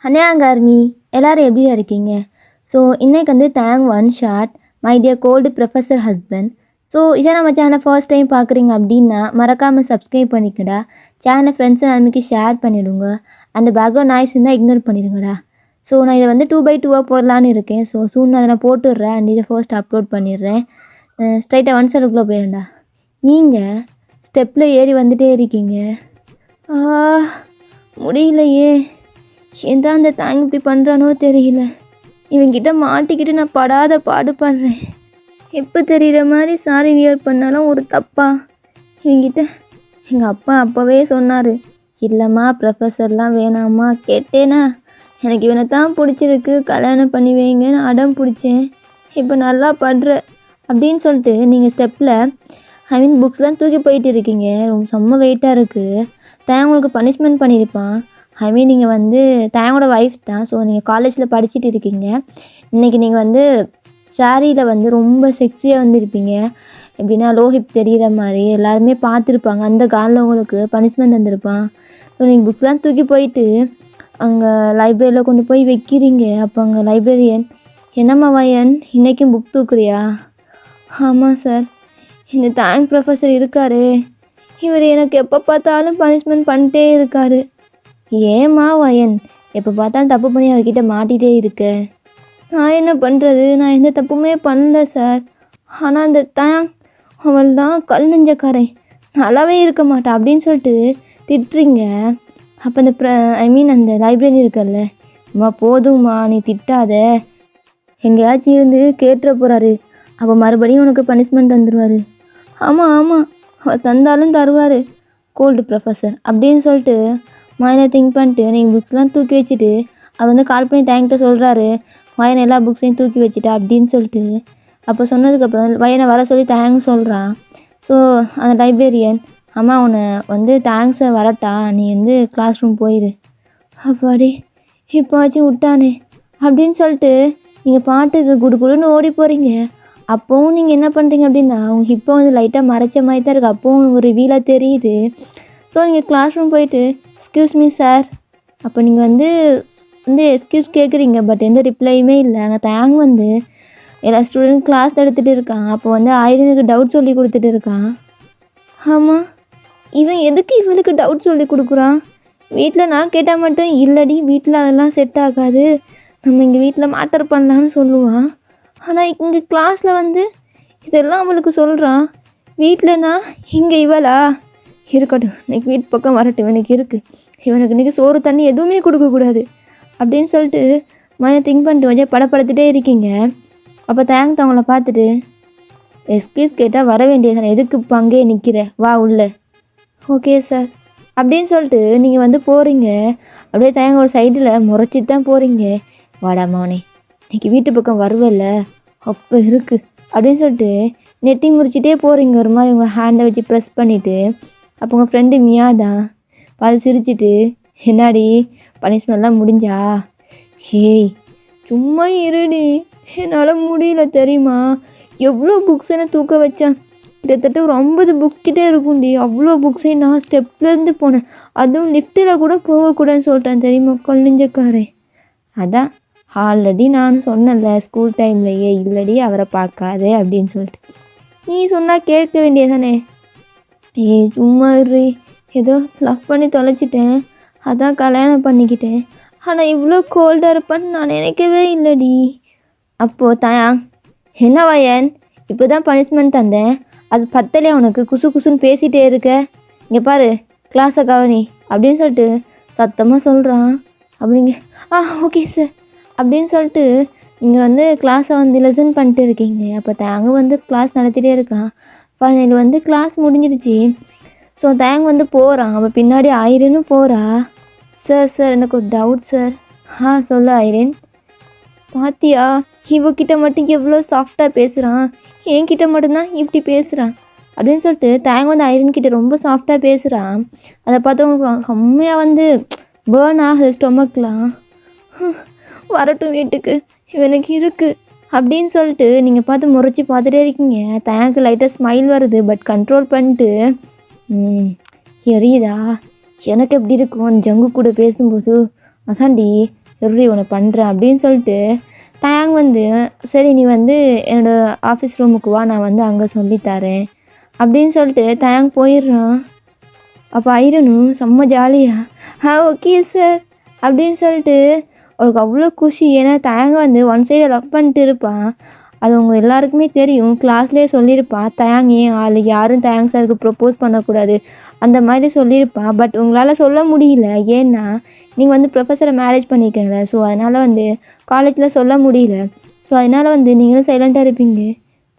ஹனியாங்க army எல்லாரும் எப்படி இருக்கீங்க? ஸோ இன்னைக்கு வந்து thank one shot my dear gold professor husband. So இதை நம்ம சேனலை ஃபர்ஸ்ட் டைம் பார்க்குறீங்க அப்படின்னா மறக்காமல் சப்ஸ்கிரைப் பண்ணிக்கடா. சேனலை ஃப்ரெண்ட்ஸ் எல்லாருமே ஷேர் பண்ணிவிடுங்க. அந்த பேக்ரவுண்ட் நாய்ஸ் இருந்தால் இக்னோர் பண்ணிடுங்கடா. ஸோ நான் இதை வந்து 2x2 போடலான்னு இருக்கேன். ஸோ சூன் அதை நான் போட்டுடுறேன் அண்ட் இதை ஃபர்ஸ்ட் அப்லோட் பண்ணிடுறேன். ஸ்ட்ரைட்டாக ஒன் சைடுக்குள்ளே போயிடண்டா. நீங்கள் ஸ்டெப்பில் ஏறி வந்துட்டே இருக்கீங்க. முடியலையே, எந்த அந்த தாங்க இப்படி பண்ணுறானோ தெரியல. இவங்கிட்ட மாட்டிக்கிட்டு நான் படாத பாடுபடுறேன். எப்போ தெரிகிற மாதிரி சாரி வியர் பண்ணாலும் ஒரு தப்பா? இவங்கிட்ட எங்கள் அப்பா அப்போவே சொன்னார், இல்லைம்மா ப்ரொஃபஸர்லாம் வேணாம்மா. கேட்டேனா, எனக்கு இவனை தான் பிடிச்சிருக்கு, கல்யாணம் பண்ணி வைங்கன்னு அடம் பிடிச்சேன். இப்போ நல்லா படுற அப்படின்னு சொல்லிட்டு நீங்கள் ஸ்டெப்பில் புக்ஸ்லாம் தூக்கி போயிட்டு இருக்கீங்க. ரொம்ப செம்ம வெயிட்டாக இருக்குது. உங்களுக்கு பனிஷ்மெண்ட் பண்ணியிருப்பான். நீங்கள் வந்து தேங்கோட ஒய்ஃப் தான். ஸோ நீங்கள் காலேஜில் படிச்சுட்டு இருக்கீங்க. இன்றைக்கி நீங்கள் வந்து சாரியில் வந்து ரொம்ப செக்ஸியாக வந்துருப்பீங்க. எப்படின்னா லோ ஹிப் தெரிகிற மாதிரி எல்லாருமே பார்த்துருப்பாங்க. அந்த காலில் உங்களுக்கு பனிஷ்மெண்ட் தந்திருப்பான். ஸோ நீங்கள் புக்ஸ்லாம் தூக்கி போயிட்டு அங்கே லைப்ரரியில் கொண்டு போய் வைக்கிறீங்க. அப்போ அங்கே லைப்ரரியன், என்னம்மா வயன் இன்றைக்கும் புக் தூக்குறியா? ஆமாம் சார், இந்த தேங்க் ப்ரொஃபஸர் இருக்காரு, இவர் எனக்கு எப்போ பார்த்தாலும் பனிஷ்மெண்ட் பண்ணிட்டே இருக்காரு. ஏம்மா வயன், எப்போ பார்த்தாலும் தப்பு பண்ணி அவர்கிட்ட மாட்டிகிட்டே இருக்க? நான் என்ன பண்ணுறது, நான் எந்த தப்புமே பண்ணல சார். ஆனால் அந்த தேங்க் அவள் தான் கல் நெஞ்சக்காரன், நல்லாவே இருக்க மாட்டா அப்படின்னு சொல்லிட்டு திட்டுறீங்க. அப்போ அந்த அந்த லைப்ரரி இருக்கல்ல, அம்மா போதும்மா நீ திட்டாத, எங்கேயாச்சும் இருந்து கேட்டுற போகிறாரு, அப்போ மறுபடியும் உனக்கு பனிஷ்மெண்ட் தந்துடுவார். ஆமாம் ஆமாம், அவர் தந்தாலும் தருவார் கோல்டு ப்ரொஃபஸர் அப்படின்னு சொல்லிட்டு மயனை திங்க் பண்ணிட்டு நீங்கள் புக்ஸ்லாம் தூக்கி வச்சுட்டு அவர் வந்து கால் பண்ணி தேங்க்ட்ட சொல்கிறாரு, வயனை எல்லா புக்ஸையும் தூக்கி வச்சுட்டா அப்படின்னு சொல்லிட்டு. அப்போ சொன்னதுக்கப்புறம் வயனை வர சொல்லி தேங்க்ஸ் சொல்கிறான். ஸோ அந்த லைப்ரரியன், அம்மா உன்னை வந்து தேங்க்ஸை வரட்டா, நீ வந்து கிளாஸ் ரூம் போயிடு. அப்பாடி இப்போவாச்சும் விட்டானே அப்படின்னு சொல்லிட்டு நீங்கள் பாட்டுக்கு குடுன்னு ஓடி போகிறீங்க. அப்போவும் நீங்கள் என்ன பண்ணுறீங்க அப்படின்னா அவங்க இப்போ வந்து லைட்டாக மறைச்ச மாதிரி தான் இருக்குது. அப்போவும் ஒரு ரிவீலாக தெரியுது. ஸோ நீங்கள் கிளாஸ் ரூம் போயிட்டு எக்ஸ்கியூஸ் மீ சார், அப்போ நீங்கள் வந்து எக்ஸ்கியூஸ் கேட்குறீங்க. பட் எந்த ரிப்ளையுமே இல்லை. அங்கே தேங்க் வந்து எல்லா ஸ்டூடெண்ட் கிளாஸ் எடுத்துகிட்டு இருக்கான். அப்போ வந்து ஆயிரனுக்கு டவுட் சொல்லி கொடுத்துட்டு இருக்கான். ஆமாம், இவன் எதுக்கு இவளுக்கு டவுட் சொல்லி கொடுக்குறான்? வீட்டில் நான் கேட்டால் மட்டும் இல்லடி, வீட்டில் அதெல்லாம் செட் ஆகாது, நம்ம இங்கே வீட்டில் மேட்டர் பண்ணலான்னு சொல்லுவான். ஆனால் இங்கே கிளாஸில் வந்து இதெல்லாம் அவளுக்கு சொல்கிறான். வீட்டிலனா இங்கே இவளா? இருக்கட்டும், இன்றைக்கி வீட்டு பக்கம் வரட்டும், இவனுக்கு இருக்குது, இவனுக்கு இன்றைக்கி சோறு தண்ணி எதுவுமே கொடுக்கக்கூடாது அப்படின்னு சொல்லிட்டு மைனை திங்க் பண்ணிட்டு கொஞ்சம் படப்படுத்திட்டே இருக்கீங்க. அப்போ தேங்க் அவங்கள பார்த்துட்டு, எக்ஸ்கியூஸ் கேட்டால் வர வேண்டியது, எதுக்கு இப்போ அங்கேயே நிற்கிற, வா உள்ள. ஓகே சார் அப்படின்னு சொல்லிட்டு நீங்கள் வந்து போகிறீங்க. அப்படியே தேங்க ஒரு சைடில் முறைச்சிட்டு தான் போகிறீங்க. வாடா மோனே, இன்றைக்கி வீட்டு பக்கம் வருவல்ல, அப்போ இருக்குது அப்படின்னு சொல்லிட்டு நெட்டி முறிச்சிட்டே போகிறீங்க. ஒரு மாதிரி உங்கள் ஹேண்டை வச்சு ப்ரெஸ் பண்ணிவிட்டு. அப்போ உங்கள் ஃப்ரெண்டு மியா தான் பார்த்து சிரிச்சிட்டு, என்னாடி பனிஷ்மெண்ட்லாம் முடிஞ்சா? ஹேய் சும்மா இருடி, என்னால் முடியல தெரியுமா, எவ்வளோ புக்ஸை தூக்க வச்சேன், கிட்டத்தட்ட ஒரு 50 புக்கிட்டே இருக்கும்டி, அவ்வளோ புக்ஸையும் நான் ஸ்டெப்லேருந்து போனேன், அதுவும் லிஃப்ட்டில் கூட போகக்கூடாதுன்னு சொல்லிட்டேன் தெரியுமா கொள்ளிஞ்சக்காரே. அதான் ஆல்ரெடி நான் சொன்னல ஸ்கூல் டைம்லையே, இல்லடி அவரை பார்க்காதே அப்படின்னு சொல்லிட்டு. நீ சொன்னால் கேட்க வேண்டியதானே? சும்மா இரு, ஏதோ லவ் பண்ணி தொலைச்சிட்டேன், அதான் கல்யாணம் பண்ணிக்கிட்டேன், ஆனால் இவ்வளோ கோல்டாக இருப்பான்னு நான் நினைக்கவே இல்லடி. அப்போது தாயா, என்ன வயன் இப்போ தான் பனிஷ்மெண்ட் தந்தேன், அது பத்தலையே உனக்கு, குசு குசுன்னு பேசிகிட்டே இருக்க, இங்கே பாரு கிளாஸை கவனி அப்படின்னு சொல்லிட்டு சத்தமாக சொல்கிறான். அப்படிங்க ஓகே சார் அப்படின்னு சொல்லிட்டு நீங்கள் வந்து கிளாஸை வந்து லெசன் பண்ணிட்டு இருக்கீங்க. அப்போ தேங்க வந்து கிளாஸ் நடத்திட்டே இருக்கான். ஃபைனல் வந்து கிளாஸ் முடிஞ்சிருச்சு. ஸோ தேங்க வந்து போகிறான். அவள் பின்னாடி ஐரனும் போகிறா. சார் எனக்கு ஒரு டவுட் சார். சொல்லு ஐரன். பாத்தியா இவக்கிட்ட மட்டும் எவ்வளோ சாஃப்டாக பேசுகிறான், என்கிட்ட மட்டும்தான் இப்படி பேசுகிறான் அப்படின்னு சொல்லிட்டு தேங்க வந்து ஐரன்கிட்ட ரொம்ப சாஃப்டாக பேசுகிறான். அதை பார்த்து உங்களுக்கு செம்மையாக வந்து பேர்ன் ஆகுது ஸ்டொமக்லாம். வரட்டும் வீட்டுக்கு, இவனுக்கு இருக்குது அப்படின்னு சொல்லிட்டு நீங்கள் பார்த்து முறைச்சி பார்த்துட்டே இருக்கீங்க. தேங்க்கு லைட்டாக ஸ்மைல் வருது, பட் கண்ட்ரோல் பண்ணிட்டு, எரியுதா, எனக்கு எப்படி இருக்கும் ஜங்கு கூட பேசும்போது, அதான்டி எப்படி உன்னை பண்ணுறேன் அப்படின்னு சொல்லிட்டு டேங் வந்து சரி நீ வந்து என்னோடய ஆஃபீஸ் ரூமுக்கு வா, நான் வந்து அங்கே சொல்லித்தரேன் அப்படின்னு சொல்லிட்டு டேங் போயிடுறான். அப்போ ஐரனும் செம்ம ஜாலியாக ஓகே சார் அப்படின்னு சொல்லிட்டு அவளுக்கு அவ்வளோ குஷி. ஏன்னா டேங் வந்து ஒன் சைடை லவ் பண்ணிட்டு இருப்பான். அது அவங்க எல்லாருக்குமே தெரியும். கிளாஸ்லேயே சொல்லியிருப்பா டேங் ஏன் ஆள் யாரும் டேங் சாருக்கு ப்ரப்போஸ் பண்ணக்கூடாது அந்த மாதிரி சொல்லியிருப்பா. பட் உங்களால் சொல்ல முடியல, ஏன்னா நீங்கள் வந்து ப்ரொஃபஸரை மேரேஜ் பண்ணிக்கிறீங்க. ஸோ அதனால் வந்து காலேஜில் சொல்ல முடியல. ஸோ அதனால் வந்து நீங்களும் சைலண்ட்டாக இருப்பீங்க.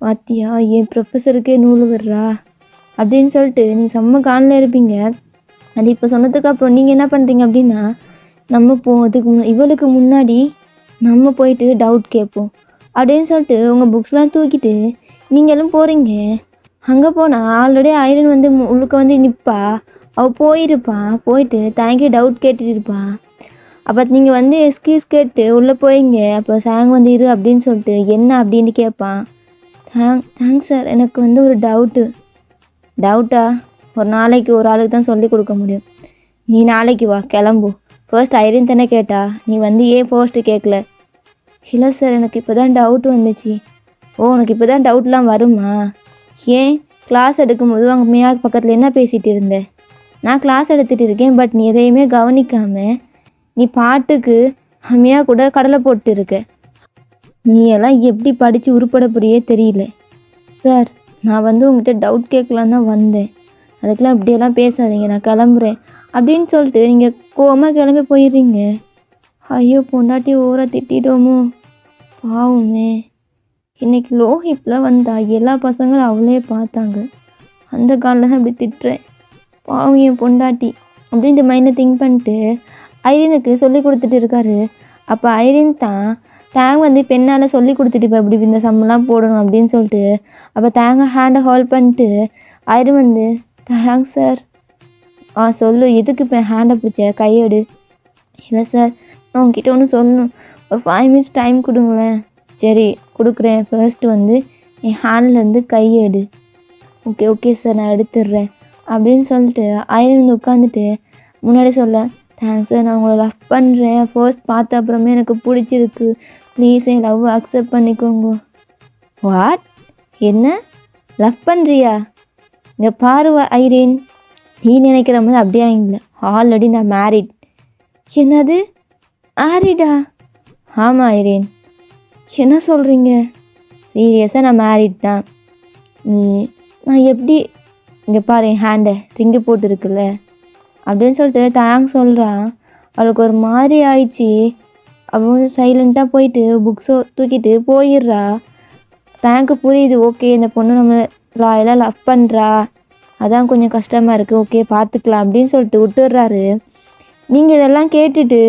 பாத்தியா என் ப்ரொஃபஸருக்கே நூல் விடுறா அப்படின்னு சொல்லிட்டு நீங்கள் செம்ம காலில் இருப்பீங்க. அது இப்போ சொன்னதுக்கப்புறம் நீங்கள் என்ன பண்ணுறீங்க அப்படின்னா, நம்ம அதுக்கு இவளுக்கு முன்னாடி நம்ம போயிட்டு டவுட் கேட்போம் அப்படின்னு சொல்லிட்டு உங்கள் புக்ஸ்லாம் தூக்கிட்டு நீங்களும் போகிறீங்க. அங்கே போனால் ஆல்ரெடி ஐரன் வந்து உள்ளுக்க வந்து நிற்பா. அவள் போயிட்டு தேங்க்யூ டவுட் கேட்டுட்டு இருப்பான். அப்போ நீங்கள் வந்து எக்ஸ்கியூஸ் கேட்டு உள்ளே போயிங்க. அப்போ சாங் வந்து இரு அப்படின்னு சொல்லிட்டு என்ன அப்படின்னு கேட்பான். தேங்க்ஸ் சார், எனக்கு வந்து ஒரு டவுட்டா ஒரு நாளைக்கு ஒரு ஆளுக்கு தான் சொல்லி கொடுக்க முடியும். நீ நாளைக்கு வா, கிளம்பு. ஃபர்ஸ்ட் ஐரன் தானே கேட்டா, நீ வந்து ஏன் ஃபர்ஸ்ட்டு கேட்கல? இல்லை சார், எனக்கு இப்போ தான் டவுட் வந்துச்சு. ஓ, உனக்கு இப்போ தான் டவுட்லாம் வருமா? ஏன் கிளாஸ் எடுக்கும்போது அங்கே மியா பக்கத்தில் என்ன பேசிகிட்டு இருந்தேன்? நான் கிளாஸ் எடுத்துகிட்டு இருக்கேன், பட் நீ எதையுமே கவனிக்காமல் நீ பாட்டுக்கு மியா கூட கடலை போட்டு இருக்க. நீ எல்லாம் எப்படி படித்து உருப்பட புரியே தெரியல. சார், நான் வந்து உங்கள்கிட்ட டவுட் கேட்கலான்னு தான் வந்தேன். அதுக்கெலாம் இப்படியெல்லாம் பேசாதீங்க, நான் கிளம்புறேன் அப்படின்னு சொல்லிட்டு நீங்கள் கோவமாக கிளம்பி போயிடுறீங்க. ஐயோ, பொண்டாட்டி ஓவரா திட்டோமோ, பாவமே. இன்னைக்கு லோஹிப்பில் வந்தா எல்லா பசங்களும் அவளே பார்த்தாங்க. அந்த காலில் தான் இப்படி திட்டுறேன், பாவம் என் பொண்டாட்டி அப்படின்ட்டு மைண்டை திங்க் பண்ணிட்டு ஐரினுக்கு சொல்லி கொடுத்துட்டு இருக்காரு. அப்போ ஐரின் தான் டேங் வந்து பெண்ணால் சொல்லி கொடுத்துட்டு இப்போ இப்படி இந்த சம்மெல்லாம் போடணும் அப்படின்னு சொல்லிட்டு அப்போ டேங்கை ஹேண்டை ஹோல்ட் பண்ணிட்டு ஐரின் வந்து தேங்க்ஸ் சார். சொல்லு, எதுக்கு இப்போ ஹேண்டை பிடிச்ச, கையெடு. இல்லை சார், நான் உங்ககிட்ட ஒன்று சொல்லணும், ஒரு 5 minutes டைம் கொடுங்களேன். சரி கொடுக்குறேன், ஃபர்ஸ்ட்டு வந்து என் ஹேண்ட்லேருந்து கையெடு. ஓகே சார், நான் எடுத்துடுறேன் அப்படின்னு சொல்லிட்டு ஐரன் வந்து உட்காந்துட்டு முன்னாடி சொல்ல, தேங்க்ஸ் சார், நான் உங்களை லவ் பண்ணுறேன். ஃபர்ஸ்ட் பார்த்த அப்புறமே எனக்கு பிடிச்சிருக்கு, ப்ளீஸ் என் லவ் அக்செப்ட் பண்ணிக்கோங்க. வாட்? என்ன லவ் பண்ணுறியா? இங்கே பாருவா ஐரின், நீ நினைக்கிற மாதிரி அப்படியே இல்லை. ஆல்ரெடி நான் மேரிட். என்னது மேரிடா? ஆமாம் ஐரின். என்ன சொல்கிறீங்க? சீரியஸாக நான் மேரிட் தான். நான் எப்படி? இங்கே பாரு, என் ஹேண்டை ரிங்கு போட்டு இருக்குல்ல அப்படின்னு சொல்லிட்டு தேங்க்ஸ் சொல்கிறான். அவளுக்கு ஒரு மாதிரி ஆயிடுச்சு. அவள் சைலண்ட்டாக போயிட்டு புக்ஸை தூக்கிட்டு போயிடுறா. தேங்க்கு புரியுது, ஓகே இந்த பொண்ணு நம்ம எல்லாம் லவ் பண்ணுறா, அதான் கொஞ்சம் கஷ்டமாக இருக்குது, ஓகே பார்த்துக்கலாம் அப்படின்னு சொல்லிட்டு விட்டுடுறாரு. நீங்கள் இதெல்லாம் கேட்டுட்டு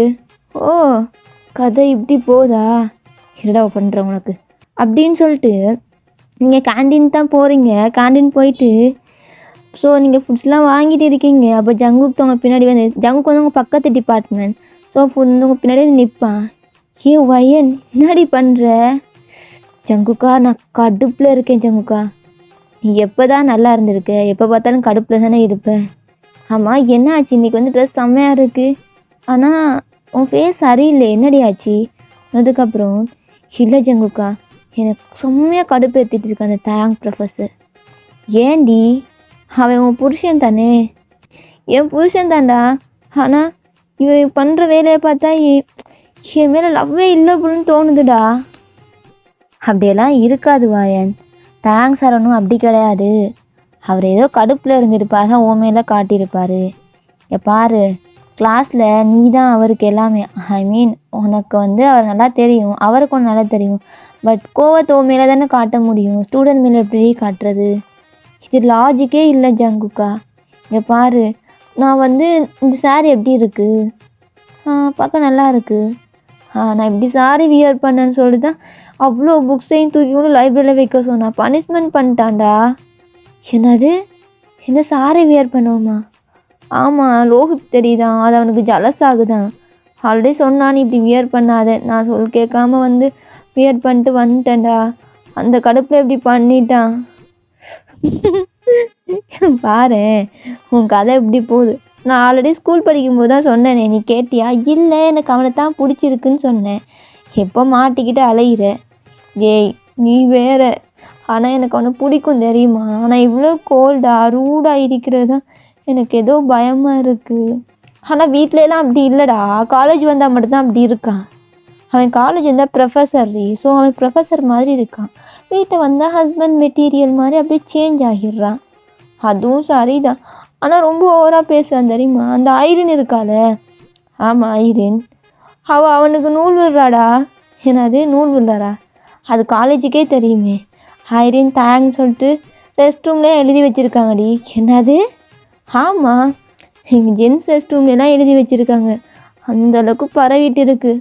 ஓ கதை இப்படி போதா, என்னடா பண்ணுறேன் உனக்கு அப்படின்னு சொல்லிட்டு நீங்கள் கேண்டீன் தான் போகிறீங்க. கேண்டீன் போயிட்டு ஸோ நீங்கள் ஃபுட்ஸ்லாம் வாங்கிட்டு இருக்கீங்க. அப்போ ஜங்குக்கு அவங்க பின்னாடி வந்து, ஜங்குக்கு வந்து உங்கள் பக்கத்து டிபார்ட்மெண்ட், ஸோ ஃபுட் உங்கள் பின்னாடி வந்து நிற்பான். வயன் என்னடி பண்ணுற? ஜங்குக்கா, நான் கடுப்பில் இருக்கேன் ஜங்குக்கா. நீ எப்போ தான் நல்லா இருந்திருக்க, எப்போ பார்த்தாலும் கடுப்பில் தானே இருப்பேன். ஆமாம், என்ன ஆச்சு? இன்றைக்கி வந்து ட்ரெஸ் செம்மையாக இருக்குது, ஆனால் உன் ஃபேஸ் சரியில்லை, என்னடி ஆச்சு? அதுக்கப்புறம் இல்லை ஜங்குக்கா, எனக்கு செம்மையாக கடுப்பு ஏற்றிட்டு இருக்கேன் அந்த தேங்க் ப்ரொஃபஸர். ஏண்டி? அவன் உன் புருஷன் தானே? என் புருஷன் தான்டா, ஆனால் இவன் பண்ணுற வேலையை பார்த்தா என் மேலே லவ்வே இல்லை அப்படின்னு தோணுதுடா. அப்படியெல்லாம் இருக்காது வாயன், தேங்க்ஸ் சரணும் அப்படி கிடையாது. அவர் ஏதோ கடுப்பில் இருந்திருப்பார், தான் உன் மேலே காட்டியிருப்பார். பாரு, கிளாஸில் நீ தான் அவருக்கு எல்லாமே. ஐ மீன் உனக்கு வந்து அவர் நல்லா தெரியும், அவருக்கு ஒன்று நல்லா தெரியும். பட் கோவத்தை உன் மேலே தானே காட்ட முடியும், ஸ்டூடெண்ட் மேலே எப்படி காட்டுறது? இது லாஜிக்கே இல்லை ஜங்குக்கா. இங்கே பாரு, நான் வந்து இந்த சாரி எப்படி இருக்குது, பார்க்க நல்லா இருக்குது. நான் இப்படி சாரி வியர் பண்ணேன்னு சொல்லி தான் அவ்வளோ புக்ஸையும் தூக்கி கூட லைப்ரரியில் வைக்க சொன்னான். பனிஷ்மெண்ட் பண்ணிட்டான்டா. என்னது? என்ன சாரி வியர் பண்ணுவோமா? ஆமாம், லோஹிப் தெரியுதான், அது அவனுக்கு ஜலஸ் ஆகுதான். ஆல்ரெடி சொன்னான் நீ இப்படி வியர் பண்ணாத, நான் சொல் கேட்காம வந்து வியர் பண்ணிட்டு வந்துட்டேன்டா. அந்த கடுப்பில் இப்படி பண்ணிட்டான். பாரு, உன் கதை எப்படி போகுது. நான் ஆல்ரெடி ஸ்கூல் படிக்கும்போது தான் சொன்னேனே, நீ கேட்டியா? இல்லை எனக்கு அவனை தான் பிடிச்சிருக்குன்னு சொன்னேன். எப்போ மாட்டிக்கிட்டு அலையிற? ஏய் நீ வேற. ஆனால் எனக்கு அவனை பிடிக்கும் தெரியுமா? ஆனால் இவ்வளோ கோல்டாக ரூடாக இருக்கிறது தான் எனக்கு ஏதோ பயமாக இருக்குது. ஆனால் வீட்டிலலாம் அப்படி இல்லைடா, காலேஜ் வந்தால் மட்டும்தான் அப்படி இருக்கான். அவன் காலேஜ் வந்தால் ப்ரொஃபஸர் ஸோ அவன் ப்ரொஃபஸர் மாதிரி இருக்கான். வீட்டை வந்தால் ஹஸ்பண்ட் மெட்டீரியல் மாதிரி அப்படியே சேஞ்ச் ஆகிடுறான். அதுவும் சரிதான். ஆனால் ரொம்ப ஓவராக பேசுகிறான் தெரியுமா? அந்த ஐரின் இருக்கால, ஆமாம் ஐரின், அவனுக்கு நூல் விடுறாடா. என்னது நூல் விடுறாரா? அது காலேஜுக்கே தெரியுமே. ஐரின் தேங்க்னு சொல்லிட்டு ரெஸ்ட் ரூம்லேயே எழுதி வச்சுருக்காங்கடி. என்னது? ஆமாம், எங்கள் ஜென்ஸ் ரெஸ்ட் ரூம்லாம் எழுதி வச்சுருக்காங்க. அந்தளவுக்கு பரவிட்டு இருக்கு.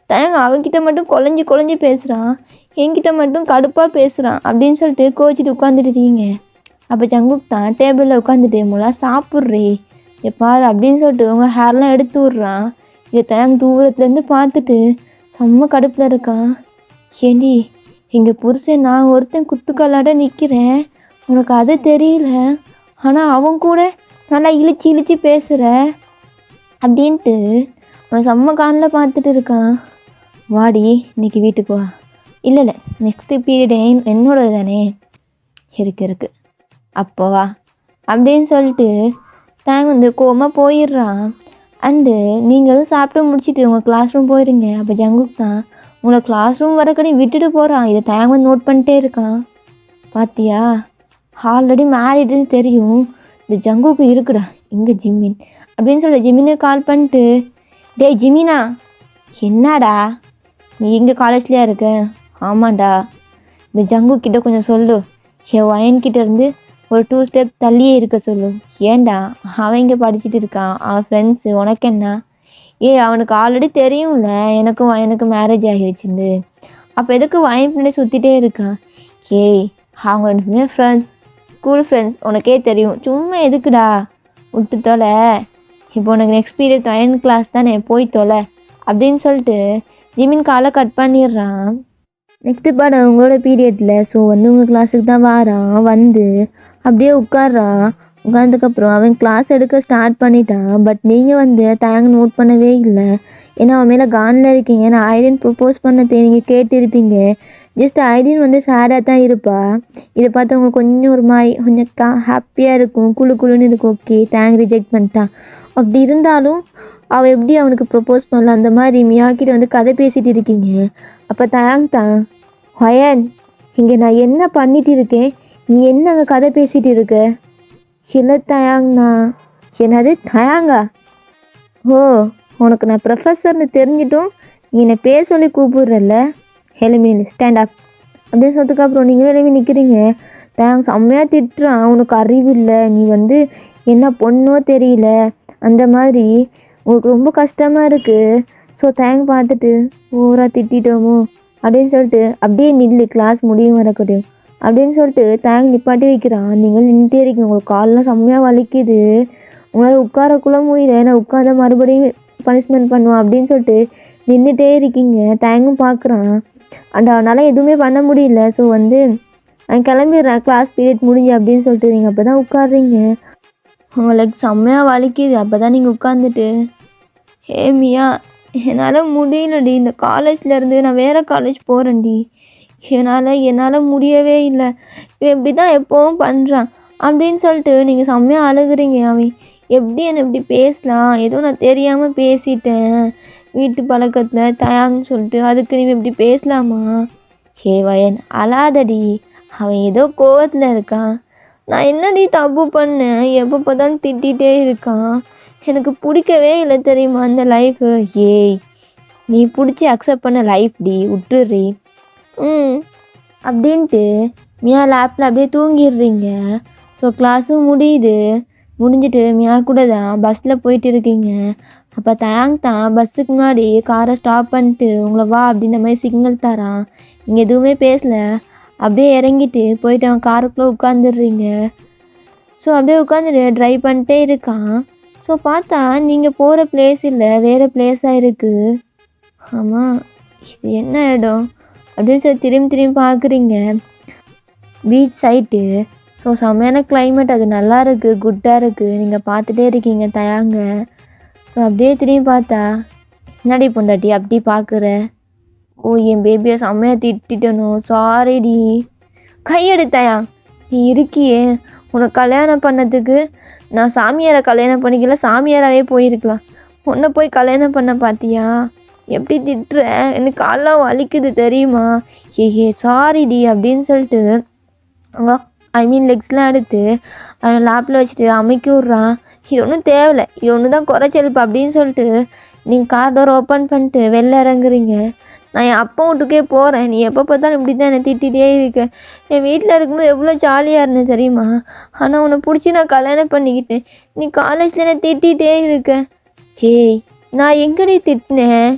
தேங்க அவன்கிட்ட மட்டும் குழஞ்சி பேசுகிறான், என்கிட்ட மட்டும் கடுப்பாக பேசுகிறான் அப்படின்னு சொல்லிட்டு கோச்சிட்டு உட்காந்துட்டுருக்கீங்க. அப்போ ஜங்குக் தான் டேபிளில் உட்காந்துட்டு மூலா சாப்பிட்றே எப்பாரு அப்படின்னு சொல்லிட்டு உங்கள் ஹேர்லாம் எடுத்து விட்றான். இதை தேங்க தூரத்துலேருந்து பார்த்துட்டு செம்ம கடுப்பில் இருக்கான். ஏண்டி எங்கள் புருஷன் நான் ஒருத்தன் குத்துக்கல்லாட நிற்கிறேன், உனக்கு அது தெரியல, ஆனால் அவன் கூட நல்லா இழிச்சு பேசுகிற அப்படின்ட்டு அவன் செம்ம காணில் பார்த்துட்டு இருக்கான். வாடி இன்னைக்கு வீட்டுக்கு வா. இல்லை நெக்ஸ்ட்டு பீரியட் என்னோடது தானே, இருக்கு அப்போ வா அப்படின்னு சொல்லிட்டு தேங்க கோவமாக போயிடுறான். அண்டு நீங்களும் சாப்பிட்டு முடிச்சுட்டு உங்கள் கிளாஸ் ரூம் போயிடுங்க. அப்போ ஜங்குக் தான் உங்களை கிளாஸ் ரூம் வரக்கடி விட்டுட்டு போகிறான். இதை தேங்க நோட் பண்ணிட்டே இருக்கான். பாத்தியா, ஆல்ரெடி மேரிடுன்னு தெரியும், இந்த ஜங்குக்கு இருக்குடா இங்கே ஜிம்மின் அப்படின்னு சொல்லி ஜிம்மினை கால் பண்ணிட்டு, டேய் ஜிமினா, என்னடா நீ இங்கே காலேஜ்லையா இருக்க? ஆமாண்டா, இந்த ஜங்கு கிட்ட கொஞ்சம் சொல்லு, என் வயன்கிட்ட இருந்து ஒரு 2 ஸ்டெப் தள்ளியே இருக்க சொல்லு. ஏன்டா அவன் இங்கே படிச்சுட்டு இருக்கான், அவன் ஃப்ரெண்ட்ஸு, உனக்கு என்ன? அவனுக்கு ஆல்ரெடி தெரியும்ல எனக்கு மேரேஜ் ஆகிடுச்சுன்னு, அப்போ எதுக்கு வயன் பின்னாடி சுற்றிட்டே இருக்கான்? அவங்க 2 பேருமே ஃப்ரெண்ட்ஸ், ஸ்கூல் ஃப்ரெண்ட்ஸ், உனக்கே தெரியும், சும்மா எதுக்குடா விட்டு தொலை. இப்போ உனக்கு நெக்ஸ்ட் பீரியட் வயன் கிளாஸ் தானே, போய் தொலை அப்படின்னு சொல்லிட்டு ஜிமின் காலை கட் பண்ணிடுறான். நெக்ஸ்ட்டு பாடம் உங்களோட பீரியடில். ஸோ உங்கள் கிளாஸுக்கு தான் வாரான். அப்படியே உட்கார்றான். உட்காந்ததுக்கப்புறம் அவன் கிளாஸ் எடுக்க ஸ்டார்ட் பண்ணிட்டான். பட் நீங்கள் தேங்க நோட் பண்ணவே இல்லை. ஏன்னா அவன் மேலே கானில் இருக்கீங்க. ஏன்னா ஐரின் ப்ரப்போஸ் பண்ணதை நீங்கள் கேட்டிருப்பீங்க. ஜஸ்ட் ஐரின் சேடாக தான் இருப்பா. இதை பார்த்து அவங்களுக்கு கொஞ்சம் ஒரு கொஞ்சம் ஹாப்பியாக இருக்கும், குழுன்னு இருக்கும். ஓகே தேங்க ரிஜெக்ட் பண்ணிட்டான். அப்படி இருந்தாலும் அவள் எப்படி அவனுக்கு ப்ரப்போஸ் பண்ணல, அந்த மாதிரி மியாக்கிட்ட கதை பேசிகிட்டு இருக்கீங்க. அப்போ தேங் தான், ஹயன் இங்கே நான் என்ன பண்ணிட்டு இருக்கேன், நீ என்ன அங்கே கதை பேசிகிட்டு இருக்க? இல்லை தயாங்ண்ணா. என்னது தயாங்கா? ஓ உனக்கு நான் ப்ரொஃபஸர்னு தெரிஞ்சிட்டும் நீ என்னை பேர் சொல்லி கூப்பிடுறல்ல. எலுமி ஸ்டாண்ட் அப் அப்படின்னு சொன்னதுக்கப்புறம் நீங்களும் எலுமி நிற்கிறீங்க. தேங்க் செம்மையாக திட்டுறான். உனக்கு அறிவு இல்லை, நீ என்ன பொண்ணோ தெரியல, அந்த மாதிரி உங்களுக்கு ரொம்ப கஷ்டமாக இருக்குது. ஸோ தேங்க் பார்த்துட்டு ஓவராக திட்டோமோ அப்படின்னு சொல்லிட்டு அப்படியே நில்லு, கிளாஸ் முடியும் வரக்கூடும் அப்படின்னு சொல்லிட்டு தேங்க் நிப்பாட்டி வைக்கிறான். நீங்கள் நின்றுட்டே இருக்கீங்க, உங்களுக்கு காலெலாம் செம்மையாக வலிக்குது, உங்களால் உட்காரக்குள்ள முடியல, ஏன்னா உட்காந்த மறுபடியும் பனிஷ்மெண்ட் பண்ணுவான் அப்படின்னு சொல்லிட்டு நின்றுட்டே இருக்கீங்க. தேங்கும் பார்க்குறான். அவனால் எதுவுமே பண்ண முடியல. ஸோ அவன் கிளம்பிடுறான், கிளாஸ் பீரியட் முடிஞ்சு அப்படின்னு சொல்லிட்டு. நீங்கள் அப்போ தான் உட்காடுறீங்க, உங்களுக்கு செம்மையாக வலிக்குது. அப்போ தான் நீங்கள் உட்காந்துட்டு, மியா என்னால் முடியலடி, இந்த காலேஜ்லேருந்து நான் வேறு காலேஜ் போகிறேன்டி, என்னால் முடியவே இல்லை, இப்போ எப்படி தான் எப்போவும் பண்ணுறான் அப்படின்னு சொல்லிட்டு நீங்கள் செம்மையாக அழுகுறீங்க. அவன் எப்படி என்னை இப்படி பேசலாம், ஏதோ நான் தெரியாமல் பேசிட்டேன் வீட்டு பழக்கத்தில் தயான்னு சொல்லிட்டு, அதுக்கு நீ இப்படி பேசலாமா? வயன் அழாதடி, அவன் ஏதோ கோவத்தில் இருக்கான். நான் என்னடி தப்பு பண்ணேன், எப்போ பார்த்தாலும் திட்டிகிட்டே இருக்கான், எனக்கு பிடிக்கவே இல்லை தெரியுமா அந்த லைஃபு. நீ பிடிச்சி அக்செப்ட் பண்ண லைஃப் டி, விட்டுடுறி அப்படின்ட்டு மியா லேப்பில் அப்படியே தூங்கிடுறீங்க. ஸோ கிளாஸும் முடிஞ்சிட்டு மியா கூட தான் பஸ்ஸில் போயிட்டு இருக்கீங்க. அப்போ தேங்க் தான் பஸ்ஸுக்கு முன்னாடி காரை ஸ்டாப் பண்ணிட்டு உங்களை வா அப்படின்ற மாதிரி சிக்னல் தரான். நீங்கள் எதுவுமே பேசலை, அப்படியே இறங்கிட்டு போயிட்டு அவன் காருக்குள்ளே உட்காந்துடுறீங்க. ஸோ அப்படியே உட்காந்துட்டு ட்ரைவ் பண்ணிட்டே இருக்கான். ஸோ பார்த்தா நீங்கள் போகிற பிளேஸ் இல்லை, வேறு பிளேஸாக இருக்குது. ஆமாம் இது என்ன இடம் அப்படின்னு சொல்லி திரும்பி பார்க்குறீங்க. Beach side. ஸோ செம்மையான கிளைமேட், அது நல்லா இருக்குது, குட்டாக இருக்குது. நீங்கள் பார்த்துட்டே இருக்கீங்க தயாங்க. ஸோ அப்படியே திரும்பி பார்த்தா, என்னடி பொண்டாட்டி அப்படி பார்க்குற? ஓ என் பேபியை செம்மையாக திட்டிட்டனும், சாரிடி. கையெடுத்தாயா, நீ இருக்கியே, உனக்கு கல்யாணம் பண்ணதுக்கு நான் சாமியாரை கல்யாணம் பண்ணிக்கல, சாமியாராகவே போயிருக்கலாம். உன்னை போய் கல்யாணம் பண்ண பார்த்தியா? எப்படி திட்டுற? எனக்கு காலெலாம் வலிக்குது தெரியுமா? ஏ சாரிடி அப்படின்னு சொல்லிட்டு அவங்க லெக்ஸ்லாம் எடுத்து அவன் லேப்பில் வச்சுட்டு அமைக்கி விட்றான். இது ஒன்றும் தேவையில்லை, இது ஒன்று தான் குறைச்செலுப்பு அப்படின்னு சொல்லிட்டு நீங்கள் கார் டோர் ஓப்பன் பண்ணிட்டு வெளில இறங்குறீங்க. நான் என் அப்பா வீட்டுக்கே போகிறேன், நீ எப்போ பார்த்தாலும் இப்படி தான் என்னை திட்டிகிட்டே இருக்க. என் வீட்டில் இருக்கும்போது எவ்வளோ ஜாலியாக இருந்தேன் தெரியுமா? ஆனால் உன்னை பிடிச்சி நான் கல்யாணம் பண்ணிக்கிட்டேன், நீ காலேஜில் என்னை திட்டிகிட்டே இருக்க. ஏய் நான் எங்கடி திட்டினேன்?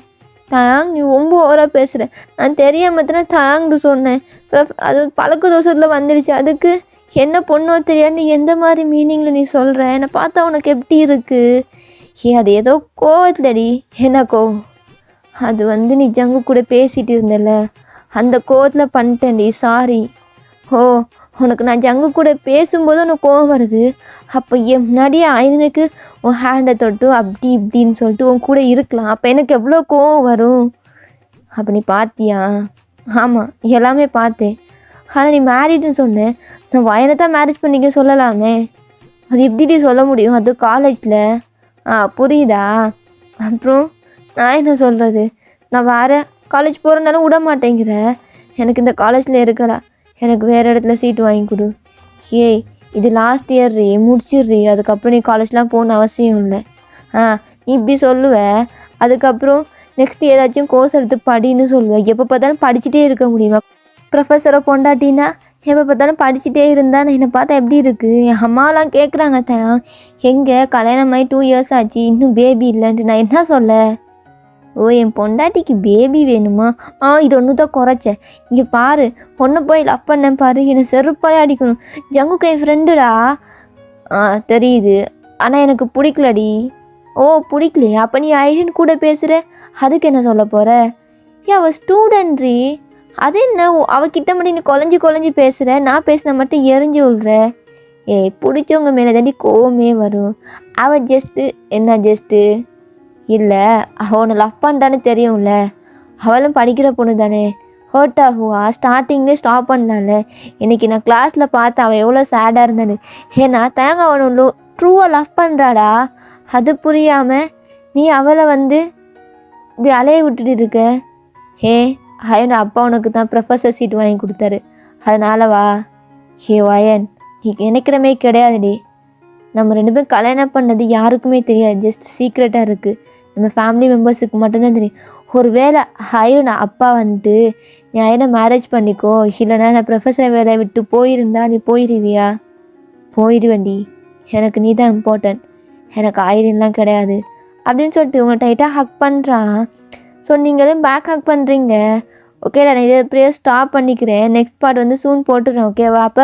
தயாங் நீ ரொம்ப ஓவராக பேசுகிற. நான் தெரியாமல் தானே தயாங்னு சொன்னேன். அது பழக்க தோஷத்தில் வந்துடுச்சு. அதுக்கு என்ன பொண்ணோ தெரியாது, நீ எந்த மாதிரி மீனிங்கில் நீ சொல்கிற? என்னை பார்த்தா உனக்கு எப்படி இருக்குது? அது ஏதோ கோவத்துலடி. என்ன கோவம்? அது நீ ஜங்கு கூட பேசிகிட்டு இருந்தல, அந்த கோவத்தில் பண்ணிட்டேன்டி, சாரி. ஓ உனக்கு நான் ஜங்கு கூட பேசும்போது உனக்கு கோவம் வருது, அப்போ என் முன்னாடியே ஐதனுக்கு உன் ஹேண்டை தொட்டு அப்படி இப்படின்னு சொல்லிட்டு உன் கூட இருக்கலாம், அப்போ எனக்கு எவ்வளோ கோவம் வரும்? அப்போ நீ பார்த்தியா? ஆமாம் எல்லாமே பார்த்தேன். ஆனால் நீ மேரிடுன்னு சொன்னேன், நான் வயனை தான் மேரேஜ் பண்ணிக்க சொல்லலாமே. அது எப்படி சொல்ல முடியும்? அது காலேஜில். புரியுதா? அப்புறம் நான் என்ன சொல்கிறது? நான் வேறு காலேஜ் போகிறனாலும் விட மாட்டேங்கிற. எனக்கு இந்த காலேஜில் இருக்கலா, எனக்கு வேறு இடத்துல சீட் வாங்கி கொடு. ஏய் இது லாஸ்ட் இயர் ரீ, முடிச்சிடுறீ, அதுக்கப்புறம் நீ காலேஜ்லாம் போகணுன்னு அவசியம் இல்லை. நீ இப்படி சொல்லுவ, அதுக்கப்புறம் நெக்ஸ்ட் ஏதாச்சும் கோர்ஸ் எடுத்து படின்னு சொல்லுவேன். எப்போ பார்த்தாலும் படிச்சுட்டே இருக்க முடியுமா? ப்ரொஃபஸரை பொண்டாட்டின்னா எப்போ பார்த்தாலும் படிச்சுட்டே இருந்தால் என்னை பார்த்தா எப்படி இருக்குது? என் அம்மாலாம் கேட்குறாங்க தான், எங்கே கல்யாணம் ஆகி 2 இயர்ஸ் ஆச்சு, இன்னும் பேபி இல்லைன்ட்டு. நான் என்ன சொல்ல? ஓ என் பொண்டாட்டிக்கு பேபி வேணுமா? இது ஒன்று தான் குறைச்சேன். இங்கே பாரு, பொண்ணை போய் லவ் பண்ணேன் பாரு, என்னை செருப்பாலே அடிக்கணும். ஜங்குக்கு என் ஃப்ரெண்டுடா. தெரியுது, ஆனால் எனக்கு பிடிக்கலடி. ஓ பிடிக்கலையா? அப்போ நீ ஐஷன் கூட பேசுகிற, அதுக்கு என்ன சொல்ல போகிற? அவள் ஸ்டூடெண்ட்ரி, அது என்ன அவகிட்ட மட்டும் நீ குழஞ்சி பேசுகிற, நான் பேசின மட்டும் எரிஞ்சு விழுற. பிடிச்சவங்க மேலே தாண்டி கோவமே வரும். அவள் ஜஸ்ட்டு இல்லை, அவள் ஒன்று லவ் பண்ணிட்டான்னு தெரியும்ல, அவளும் படிக்கிற பொண்ணு தானே, ஹர்ட் ஆகுவா. ஸ்டார்டிங்லேயே ஸ்டாப் பண்ணால. இன்றைக்கி நான் கிளாஸில் பார்த்தேன் அவள் எவ்வளோ சேடாக இருந்தான்னு. ஏன்னா தேங்காய் அவனு ட்ரூவாக லவ் பண்ணுறாடா, அது புரியாமல் நீ அவளை இப்படி அலைய விட்டுட்டு இருக்க. அயன் அப்பா உனக்கு தான் ப்ரொஃபஸர் சீட் வாங்கி கொடுத்தாரு, அதனாலவா? வயன் நீ நினைக்கிறமே கிடையாதுடி. நம்ம 2 பேரும் கல்யாணம் பண்ணது யாருக்குமே தெரியாது, ஜஸ்ட் சீக்ரெட்டாக இருக்குது, நம்ம ஃபேமிலி மெம்பர்ஸுக்கு மட்டும்தான் தெரியும். ஒரு வேளை அயன் அப்பா நீ அயனை மேரேஜ் பண்ணிக்கோ, இல்லைனா நான் ப்ரொஃபஸர் வேலையை விட்டு போயிருந்தா நீ போயிடுவியா? போயிடுவேண்டி, எனக்கு நீ தான் இம்பார்ட்டன்ட், எனக்கு ஐரன்லாம் கிடையாது அப்படின்னு சொல்லிட்டு உங்களை டைட்டாக ஹக் பண்ணுறான். ஸோ நீங்களும் பேக் ஹக் பண்ணுறீங்க. ஓகே நான் இதை எப்படியோ ஸ்டாப் பண்ணிக்கிறேன். நெக்ஸ்ட் பார்ட் சூன் போட்டுறேன். ஓகேவா? அப்போ